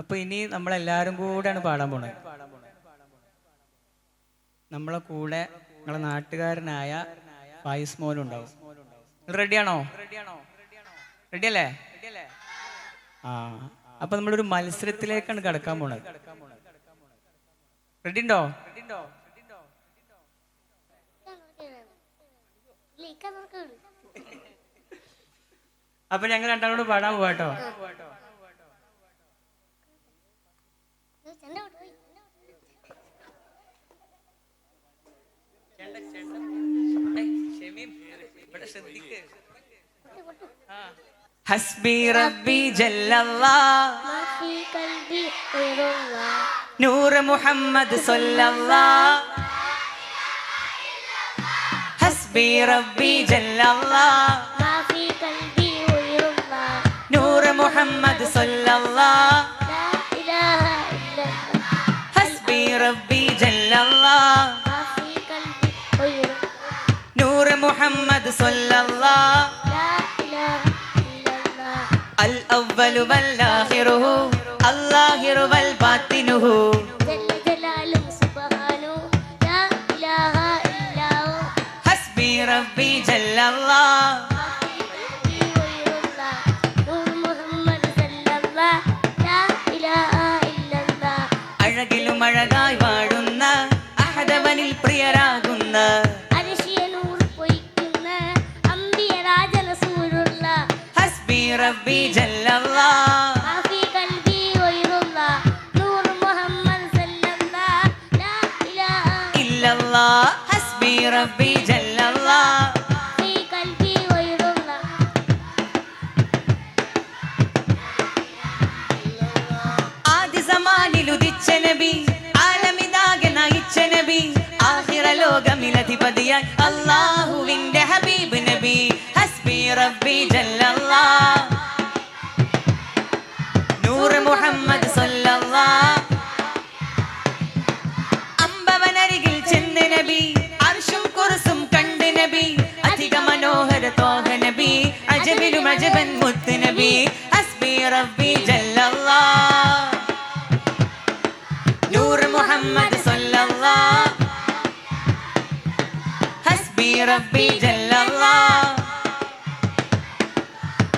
അപ്പൊ ഇനി നമ്മളെല്ലാരും കൂടെയാണ് പാടാൻ പോണത്. നമ്മളെ കൂടെ നിങ്ങളെ നാട്ടുകാരനായ ഫായിസ് മോനുണ്ടാവും. റെഡിയാണോ? റെഡിയല്ലേ? ആ, അപ്പൊ നമ്മളൊരു മത്സരത്തിലേക്കാണ് കടക്കാൻ പോണത്. റെഡി ഉണ്ടോ? അപ്പൊ ഞങ്ങൾ രണ്ടാളോട് പാടാൻ പോവാട്ടോ. ഹസ്ബി റബ്ബി ജല്ലല്ലാഹ് മാഫി ഖൽബി ഖൈറുല്ലാഹ് നൂർ മുഹമ്മദ് സല്ലല്ലാഹ്. ഹസ്ബി റബ്ബി ജല്ലല്ലാഹ് മാഫി ഖൽബി ഖൈറുല്ലാഹ് നൂർ മുഹമ്മദ് സല്ലല്ലാഹ്. ലാ ഇലാഹ ഇല്ലല്ലാഹ്. ഹസ്ബി റബ്ബി ജല്ലല്ലാഹ് മാഫി ഖൽബി ഖൈറുല്ലാഹ് നൂർ മുഹമ്മദ് സല്ലല്ലാഹ്. الأول والآخره الظاهر والباطنه جل جلاله سبحانه لا إله إلا هو. حسبي ربي جل الله نور محمد صلى الله لا إله إلا الله. അഴകിലും അഴകായി വാഴുന്ന അഹദവനിൽ പ്രിയരാകുന്ന ربي جل الله ما في قلبي غير الله نور محمد صلى الله لا إله إلا الله. حسبي ربي جل الله ما في قلبي غير الله. ആദ്യ സമാനിൽ ഉദിച്ച നബി ആലമിതാകെ നയിച്ച നബി ആഖിറ ലോകമിലധിപതിയായി അല്ലാഹുവിന്റെ ഹബീബ് നബി. ഹസ്ബി റബ്ബി ജല്ലല്ലാഹ് നൂർ മുഹമ്മദ് സല്ലല്ലാഹ്. അമ്പവനരികിൽ ചെന്ന് നബി അർശും കുർസും കണ്ട് നബി അധിക മനോഹര തോഹ നബി അജബിലും അജബൻ മുത്ത് നബി. ഹസ്ബി റബ്ബി ജല്ലല്ലാഹ് നൂർ മുഹമ്മദ് സല്ലല്ലാഹ്. ഹസ്ബി റബ്ബി ജല്ലല്ലാഹ്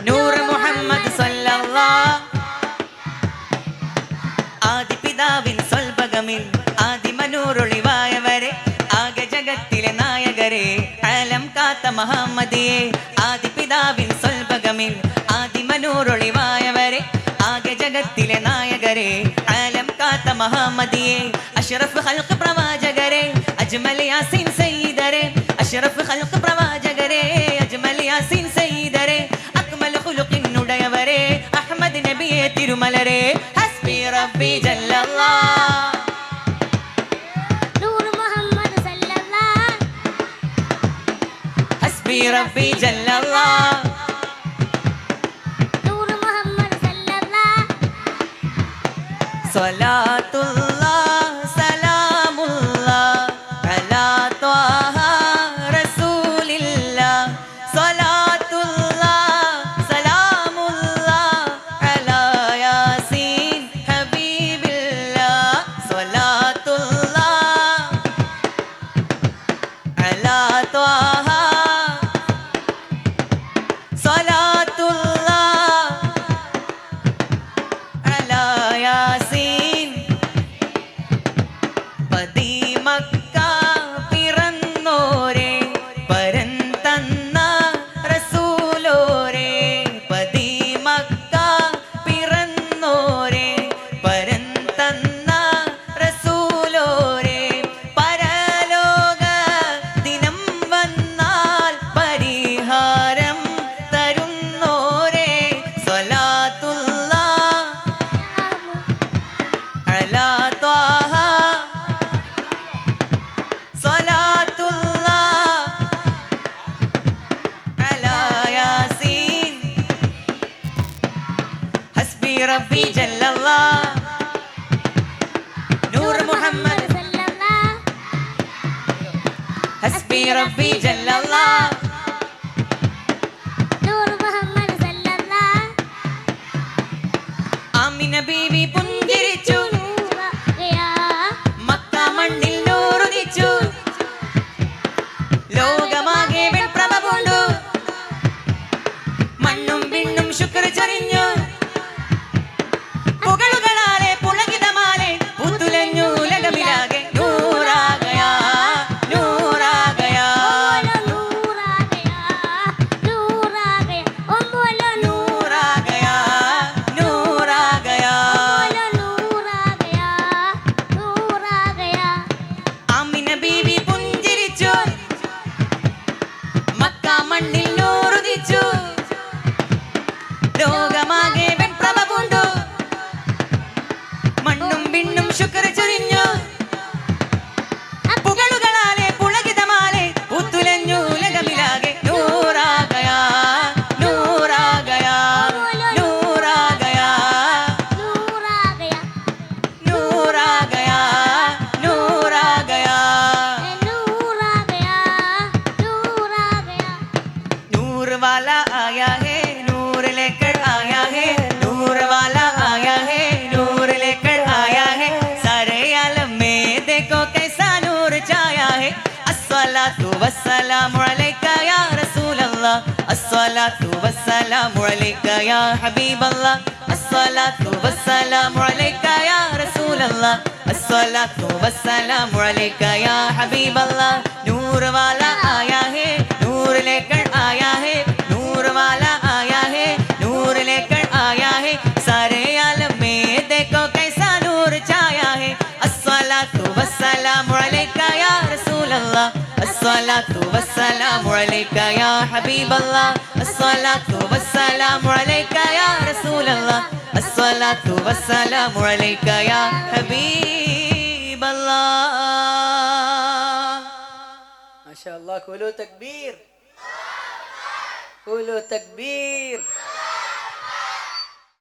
നൂർ മുഹമ്മദ് സല്ലല്ലാഹ്. ആദിപിതാവിൻ സ്വൽഭഗമിൽ ആദിമനൂറൊളിവായവരെ ആകെ ജഗത്തിലെ നായകരെ ആലം കാത്ത മഹമ്മദിയെ. ആദിപിതാവിൻ സ്വൽഭഗമിൽ ആദിമനൂറൊളിവായവരെ ആകെ ജഗത്തിലെ നായകരെ ആലം കാത്ത മഹമ്മദിയെ. അഷ്റഫ് ഖൽഖ് പ്രവാചകരെ അജ്മൽ യാസീൻ സയ്യിദരെ അഷ്റഫ് ഖൽഖ് പ്രവാചകരെ അജ്മൽ യാസീൻ സയ്യിദരെ അക്മൽ ഖുലുഖിനുടയവരെ അഹ്മദ് നബിയെ തിരുമലരെ. ഹസ്ബി റബ്ബി ജല്ലല്ലാഹ് നൂർ മുഹമ്മദ് സല്ലല്ലാഹ്. ഹസ്ബി റബ്ബി ജല്ലല്ലാഹ് നൂർ മുഹമ്മദ് സല്ലല്ലാഹ്. സ്വലാത്തുല്ലാഹ് സലാമുല്ലാഹ് അലാ ത്വാഹ റസൂലില്ലാഹ്. സ്വലാത്തുല്ലാഹ് സലാമുല്ലാഹ് അലാ യാസീൻ ഹബീബില്ലാഹ്. സ്വലാത്തുല്ലാഹ് അലാ ത്വാഹ സ്വലാത്തുല്ലാഹ് അലാ യാസീൻ. പതിമക്ക പിറന്നോരെ പരൻ തന്ന റസൂലോരെ. പതിമക്ക പിറന്നോരെ പരൻ തന്ന റസൂലോരെ. പരലോക ദിനം വന്നാൽ പരിഹാരം തരുന്നോരെ. സ്വലാത്തുല്ലാഹ് അലാ ത്വാഹ സ്വലാത്തുല്ലാഹ് അലാ യാസീൻ. ഹസ്ബി റബ്ബി ജല്ലല്ലാഹ് നൂർ മുഹമ്മദ് സല്ലല്ലാഹ്. ഹസ്ബി റബ്ബി ജല്ലല്ലാഹ് നൂർ മുഹമ്മദ് സല്ലല്ലാഹ്. ആമിന ബീവി വിണ്ണും ശുക്ർ ചൊരിഞ്ഞു പുകളുകളാലെ പുളകിതമാലെ പുത്തുലഞ്ഞു ഉലകമിലാകെ നൂറാകയാ നൂറാകയാ നൂറാകയാ നൂറാകയാ നൂറാകയാ नूर वाला आया है नूर लेकर आया है नूर वाला आया है नूर लेकर आया है सारे आलम में देखो कैसा नूर छाया है अस्सलातु वस्सलामु अलैका या रसूल अल्लाह अस्सलातु वस्सलामु अलैका या हबीब अल्लाह अस्सलातु वस्सलामु अलैका या रसूल अल्लाह अस्सलातु वस्सलामु अलैका या हबीब अल्लाह नूर वाला आया है नूर लेकर आया है नूर वाला आया है नूर लेकर आया है सारे आलम में देखो कैसा नूर छाया है अस्सलातु वस्सलामु अलैका या रसूल अल्लाह अस्सलातु वस्सलामु अलैका या हबीब अल्लाह अस्सलातु वस्सलामु अलैका या रसूल अल्लाह अस्सलातु वस्सलामु अलैका या हबीब अल्लाह माशाअल्लाह, कुलो तकबीर, कुलो तकबीर।